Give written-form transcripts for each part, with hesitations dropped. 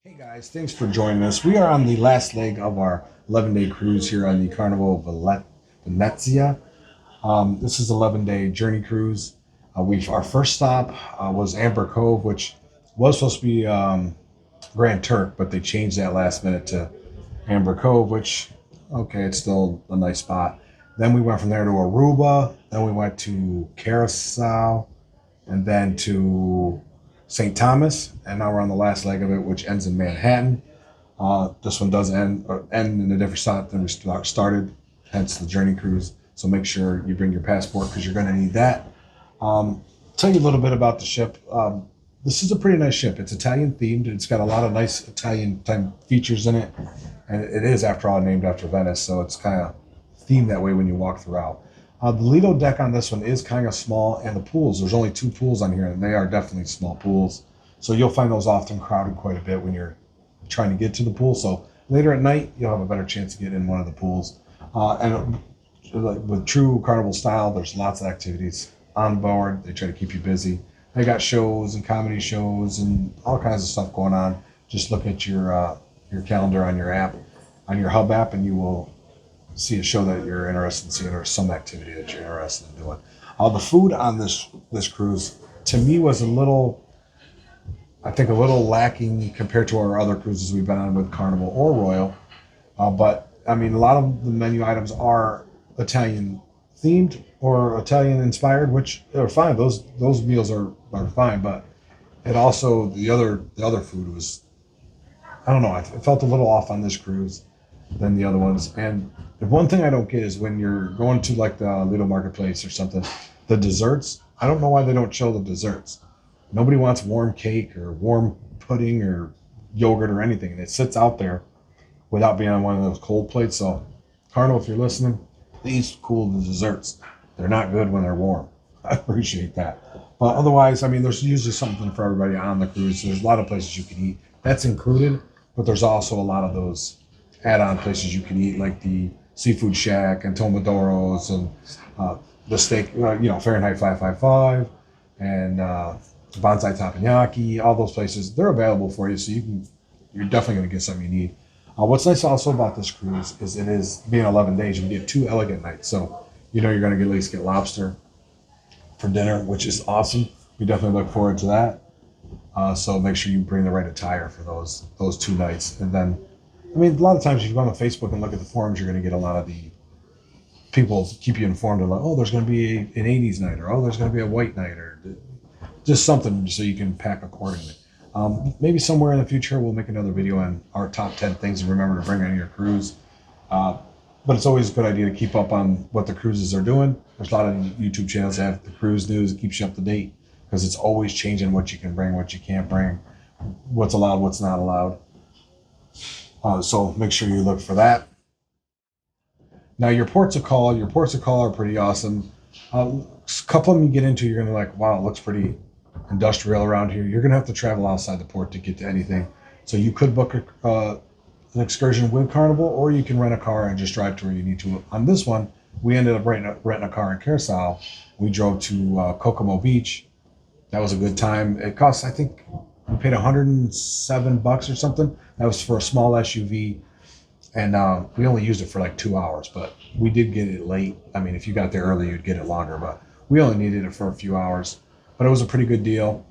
Hey guys, thanks for joining us. We are on the last leg of our 11-day cruise here on the Carnival Venezia. This is 11-day journey cruise. Our first stop was Amber Cove, which was supposed to be Grand Turk, but they changed that last minute to Amber Cove, which okay, it's still a nice spot. Then we went from there to Aruba. Then we went to Carousel, and then to St. Thomas, and now we're on the last leg of it, which ends in Manhattan. This one does end in a different spot than we started, hence the journey cruise. So make sure you bring your passport because you're going to need that. Tell you a little bit about the ship. This is a pretty nice ship. It's Italian themed. It's got a lot of nice Italian type features in it, and it is, after all, named after Venice. So it's kind of themed that way when you walk throughout. The Lido deck on this one is kind of small, and the pools, there's only two pools on here, and they are definitely small pools. So you'll find those often crowded quite a bit when you're trying to get to the pool. So later at night, you'll have a better chance to get in one of the pools. And like with true Carnival style, there's lots of activities on board. They try to keep you busy. They got shows and comedy shows and all kinds of stuff going on. Just look at your calendar on your app, on your Hub app, and you will see a show that you're interested in seeing or some activity that you're interested in doing. The food on this cruise to me was I think a little lacking compared to our other cruises we've been on with Carnival or Royal. But I mean, a lot of the menu items are Italian themed or Italian inspired, which are fine. Those meals are fine, but it also the other food was, I don't know. I felt a little off on this cruise than the other ones. And the one thing I don't get is when you're going to like the Lido Marketplace or something, the desserts. I don't know why they don't show the desserts. Nobody wants warm cake or warm pudding or yogurt or anything. And it sits out there without being on one of those cold plates. So, Carnival, if you're listening, please cool the desserts. They're not good when they're warm. I appreciate that. But otherwise, I mean, there's usually something for everybody on the cruise. There's a lot of places you can eat. That's included, but there's also a lot of those add-on places you can eat, like the Seafood Shack and Tomodoro's and the steak, Fahrenheit 555 and Bonsai Teppanyaki. All those places, they're available for you, so you're definitely going to get something you need. What's nice also about this cruise is it is being 11 days. You can get 2 elegant nights, so you're going to at least get lobster for dinner, which is awesome. We definitely look forward to that. So make sure you bring the right attire for those 2 nights. And then, I mean, a lot of times if you go on Facebook and look at the forums, you're going to get a lot of the people keep you informed of like, oh, there's going to be an 80s night, or oh, there's going to be a white night, or just something so you can pack accordingly. Maybe somewhere in the future we'll make another video on our top 10 things to remember to bring on your cruise. But it's always a good idea to keep up on what the cruises are doing. There's a lot of YouTube channels that have the cruise news that keeps you up to date because it's always changing what you can bring, what you can't bring, what's allowed, what's not allowed. So make sure you look for that. Now your ports of call are pretty awesome. A couple of them you get into, you're gonna like, wow, it looks pretty industrial around here. You're gonna have to travel outside the port to get to anything. So you could book an excursion with Carnival, or you can rent a car and just drive to where you need to. On this one, we ended up renting a car in Carousel. We drove to Kokomo Beach. That was a good time. It cost, I think, we paid $107 or something. That was for a small SUV, and we only used it for like 2 hours. But we did get it late. I mean, if you got there early, you'd get it longer. But we only needed it for a few hours. But it was a pretty good deal.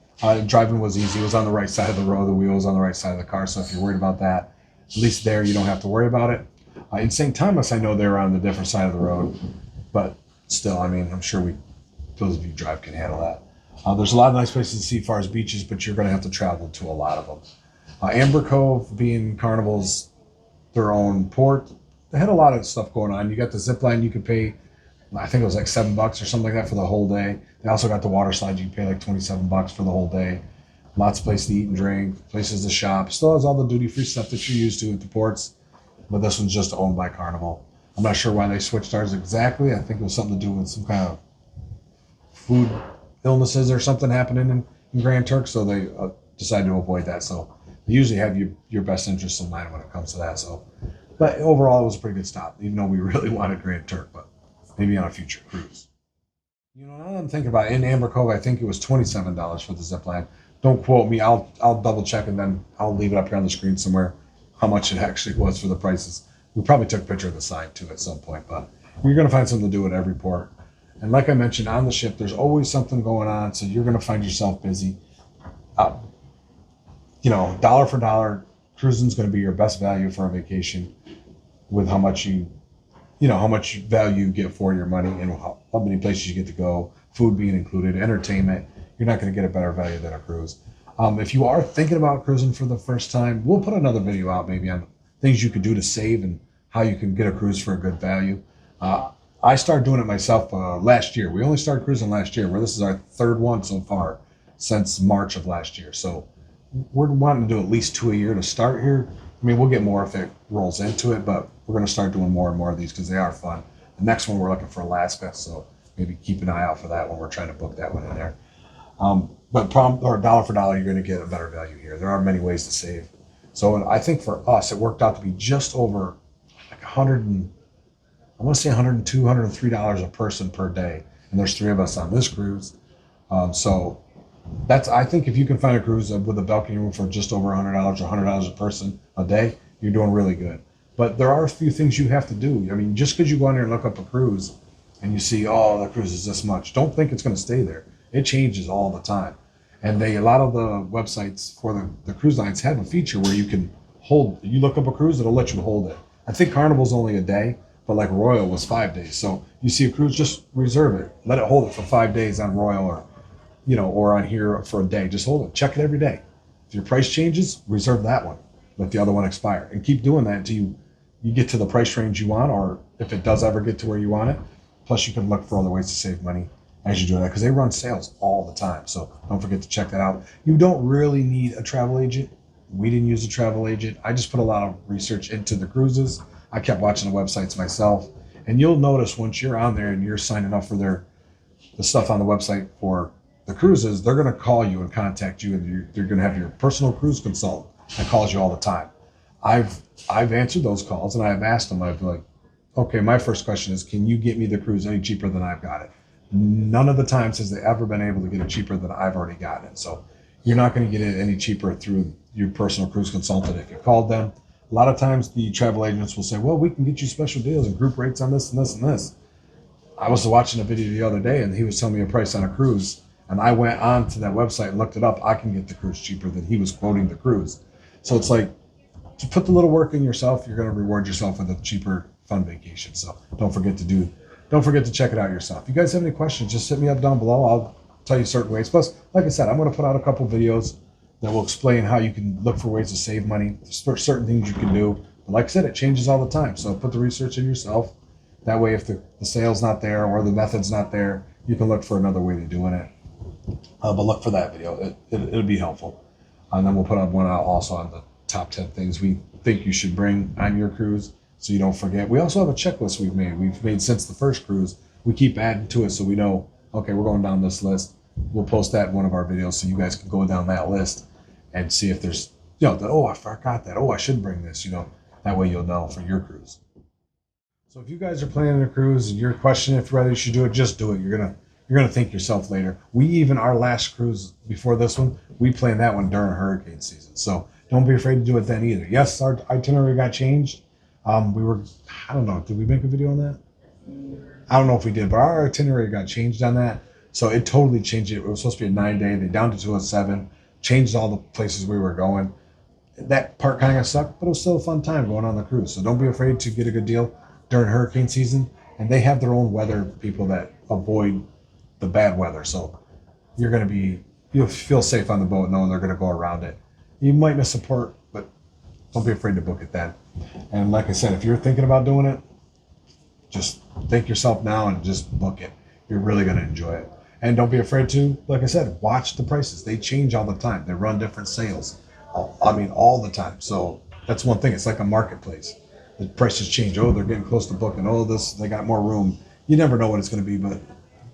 Driving was easy. It was on the right side of the road. The wheel was on the right side of the car. So if you're worried about that, at least there you don't have to worry about it. In St. Thomas, I know they're on the different side of the road, but still, I mean, I'm sure those of you who drive can handle that. There's a lot of nice places to see as far as beaches, but you're going to have to travel to a lot of them. Amber Cove, being Carnival's their own port, they had a lot of stuff going on. You got the zip line, you could pay, I think it was like $7 or something like that for the whole day. They also got the water slide, you can pay like $27 for the whole day. Lots of places to eat and drink, places to shop. Still has all the duty-free stuff that you're used to at the ports, but this one's just owned by Carnival. I'm not sure why they switched ours exactly. I think it was something to do with some kind of food illnesses or something happening in Grand Turk, so they decided to avoid that. So they usually have your best interests in mind when it comes to that. So, but overall, it was a pretty good stop, even though we really wanted Grand Turk, but maybe on a future cruise. Now that I'm thinking about it, in Amber Cove, I think it was $27 for the zip line. Don't quote me. I'll double check and then I'll leave it up here on the screen somewhere how much it actually was for the prices. We probably took a picture of the sign too at some point, but you're going to find something to do at every port. And like I mentioned, on the ship, there's always something going on, so you're going to find yourself busy. Uh, dollar for dollar, cruising is going to be your best value for a vacation with how much how much value you get for your money and how many places you get to go, food being included, entertainment. You're not going to get a better value than a cruise. If you are thinking about cruising for the first time, we'll put another video out maybe on things you could do to save and how you can get a cruise for a good value. I started doing it myself last year. We only started cruising last year, where this is our third one so far since March of last year. So we're wanting to do at least 2 a year to start here. I mean, we'll get more if it rolls into it, but we're going to start doing more and more of these because they are fun. The next one we're looking for Alaska, so maybe keep an eye out for that when we're trying to book that one in there. But dollar for dollar, you're going to get a better value here. There are many ways to save. So I think for us, it worked out to be just over like I want to say $102, $103 a person per day. And there's 3 of us on this cruise. So I think if you can find a cruise with a balcony room for just over $100 or $100 a person a day, you're doing really good. But there are a few things you have to do. I mean, just because you go on there and look up a cruise and you see, oh, the cruise is this much, don't think it's going to stay there. It changes all the time. And a lot of the websites for the cruise lines have a feature where you look up a cruise, it'll let you hold it. I think Carnival's only a day, but like Royal was 5 days. So you see a cruise, just reserve it. Let it hold it for 5 days on Royal or on here for a day. Just hold it. Check it every day. If your price changes, reserve that one. Let the other one expire. And keep doing that until you get to the price range you want, or if it does ever get to where you want it. Plus, you can look for other ways to save money as you do that, because they run sales all the time. So don't forget to check that out. You don't really need a travel agent. We didn't use a travel agent. I just put a lot of research into the cruises. I kept watching the websites myself. And you'll notice once you're on there and you're signing up for the stuff on the website for the cruises, they're going to call you and contact you, and you're going to have your personal cruise consultant that calls you all the time. I've answered those calls, and I've asked them. I've been like, okay, my first question is, can you get me the cruise any cheaper than I've got it? None of the times has they ever been able to get it cheaper than I've already gotten it. So you're not going to get it any cheaper through your personal cruise consultant if you called them. A lot of times the travel agents will say, well, we can get you special deals and group rates on this and this and this. I was watching a video the other day and he was telling me a price on a cruise, and I went on to that website and looked it up. I can get the cruise cheaper than he was quoting the cruise. So it's like, to put the little work in yourself, you're going to reward yourself with a cheaper, fun vacation. So don't forget to check it out yourself. If you guys have any questions, just hit me up down below. I'll tell you certain ways. Plus, like I said, I'm going to put out a couple videos that will explain how you can look for ways to save money, certain things you can do. But like I said, it changes all the time. So put the research in yourself. That way, if the sale's not there or the method's not there, you can look for another way of doing it. But look for that video. It'll be helpful. And then we'll put one out also on the top 10 things we think you should bring on your cruise so you don't forget. We also have a checklist we've made since the first cruise. We keep adding to it so we know, okay, we're going down this list. We'll post that in one of our videos so you guys can go down that list and see if there's, oh, I forgot that. Oh, I should bring this, that way you'll know for your cruise. So if you guys are planning a cruise and you're questioning whether you should do it, just do it. You're gonna thank yourself later. Our last cruise before this one, we planned that one during hurricane season. So don't be afraid to do it then either. Yes, our itinerary got changed. I don't know, did we make a video on that? I don't know if we did, but our itinerary got changed on that. So it totally changed it. It was supposed to be a 9-day. They down to 2 and 7, changed all the places we were going. That part kind of sucked, but it was still a fun time going on the cruise. So don't be afraid to get a good deal during hurricane season. And they have their own weather people that avoid the bad weather. So you'll feel safe on the boat knowing they're going to go around it. You might miss a port, but don't be afraid to book it then. And like I said, if you're thinking about doing it, just think yourself now and just book it. You're really going to enjoy it. And don't be afraid to, like I said, watch the prices. They change all the time. They run different sales. All the time. So that's one thing. It's like a marketplace. The prices change. Oh, they're getting close to booking. Oh, they got more room. You never know what it's going to be, but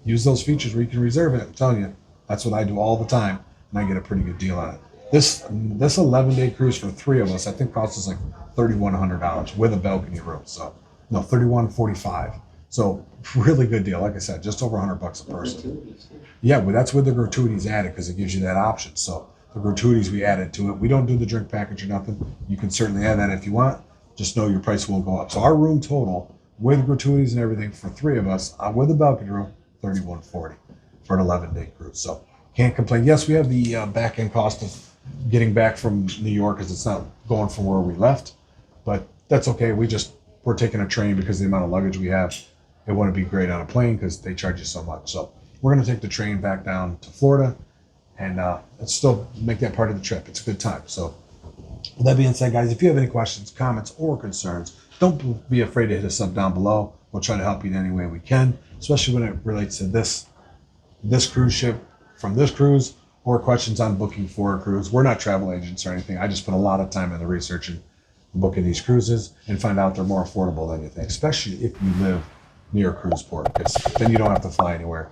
use those features where you can reserve it. I'm telling you, that's what I do all the time, and I get a pretty good deal on it. This 11-day cruise for 3 of us, I think costs us like $3,100 with a balcony room. So no, $3,145. So really good deal. Like I said, just over $100 a person. Yeah, but that's with the gratuities added because it gives you that option. So the gratuities we added to it. We don't do the drink package or nothing. You can certainly add that if you want. Just know your price will go up. So our room total with gratuities and everything for three of us with the balcony room, $31.40 for an 11-day cruise. So can't complain. Yes, we have the back end cost of getting back from New York because it's not going from where we left, but that's okay. We're taking a train because of the amount of luggage we have. It wouldn't be great on a plane because they charge you so much. So we're going to take the train back down to Florida and still make that part of the trip. It's a good time. So with that being said, guys, if you have any questions, comments, or concerns, don't be afraid to hit us up down below. We'll try to help you in any way we can, especially when it relates to this cruise ship from this cruise, or questions on booking for a cruise. We're not travel agents or anything. I just put a lot of time into research and booking these cruises and find out they're more affordable than you think, especially if you live near a cruise port, because then you don't have to fly anywhere.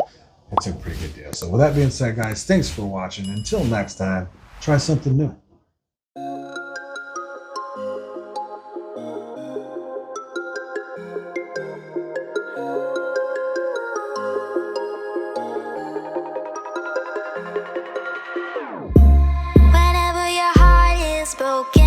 It's a pretty good deal. So with that being said, guys, thanks for watching. Until next time, try something new. Whenever your heart is broken,